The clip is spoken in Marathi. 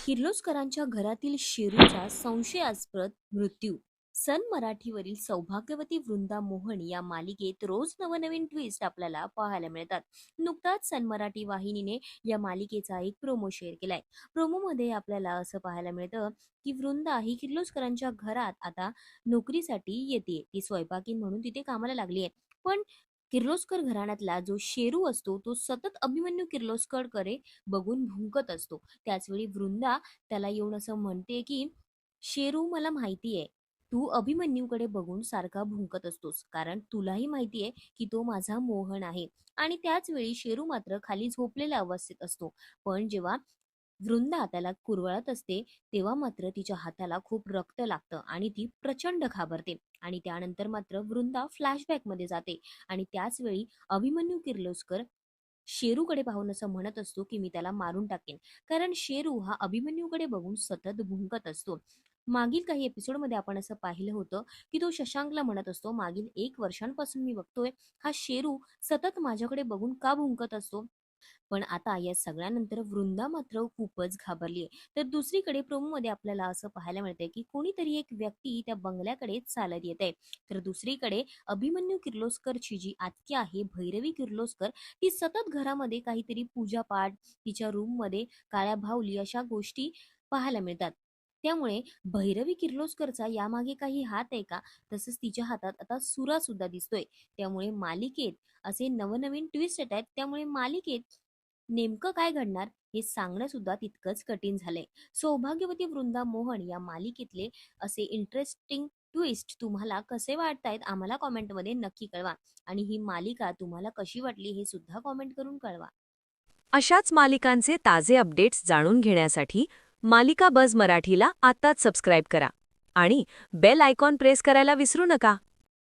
किर्लोस्करांच्या घरातील शेरूचा संशयास्पद मृत्यू. सन मराठीवरील सौभाग्यवती वृंदा मोहन या मालिकेत रोज नवनवीन ट्विस्ट आपल्याला पाहायला मिळतात. नुकताच सन मराठी वाहिनीने या मालिकेचा एक प्रोमो शेअर केलाय. प्रोमोमध्ये आपल्याला असं पाहायला मिळतं की वृंदा ही किर्लोस्करांच्या घरात आता नोकरीसाठी येते. ती स्वयंपाकीण म्हणून तिथे कामाला लागली आहे. पण किर्लोस्कर घराण्यातला जो शेरू असतो तो सतत अभिमन्यू किर्लोस्करकडे बघून भुंकत असतो. त्याचवेळी वृंदा त्याला येऊन असं म्हणते की शेरू, मला माहितीये तू अभिमन्यूकडे बघून सारखा भुंकत असतोस, कारण तुलाही माहितीये की तो माझा मोहन आहे. आणि त्याच वेळी शेरू मात्र खाली झोपलेल्या अवस्थेत असतो. पण जेव्हा वृंदा त्याला कुरवाळत असते तेव्हा मात्र तिच्या हाताला खूप रक्त लागतं आणि ती प्रचंड घाबरते. आणि त्यानंतर मात्र वृंदा फ्लॅशबॅक मध्ये जाते. आणि त्याच वेळी अभिमन्यू किर्लोस्कर शेरूकडे पाहून असं म्हणत असतो की मी त्याला मारून टाकेन, कारण शेरू हा अभिमन्यूकडे बघून सतत भुंकत असतो. मागील काही एपिसोडमध्ये आपण असं पाहिलं होतं की तो शशांकला म्हणत असतो, मागील 1 वर्षांपासून मी बघतोय हा शेरू सतत माझ्याकडे बघून का भुंकत असतो. पण आता या सगळ्यानंतर वृंदा मात्र खूपच घाबरलीये. तर दुसरीकडे प्रोमोमध्ये आपल्याला असं पाहायला मिळतंय की कोणीतरी एक व्यक्ती त्या बंगल्याकडे चालत येत आहे. तर दुसरीकडे अभिमन्यू किर्लोस्करची जी आत्या आहे भैरवी किर्लोस्कर, ती सतत घरामध्ये काहीतरी पूजापाठ, तिच्या रूममध्ये काळ्या बाहुली अशा गोष्टी पाहायला मिळतात. त्यामुळे भैरवी किर्लोस्करचा यामागे काही हात आहे का? तसंच तिच्या हातात आता सुरा सुद्धा दिसतोय. त्यामुळे मालिकेत असे नवनवीन ट्विस्ट येत आहेत. त्यामुळे मालिकेत नेमकं काय घडणार हे सांगणं सुद्धा तितकंच कठीण झालंय. सौभाग्यवती वृंदा मोहन या मालिकेतले असे इंटरेस्टिंग ट्विस्ट तुम्हाला कसे वाटतायत आम्हाला कॉमेंटमध्ये नक्की कळवा. आणि ही मालिका तुम्हाला कशी वाटली हे सुद्धा कॉमेंट करून कळवा. अशाच मालिकांचे ताजे अपडेट्स जाणून घेण्यासाठी मालिका बझ मराठीला आत्ताच सबस्क्राईब करा आणि बेल आयकॉन प्रेस करायला विसरू नका.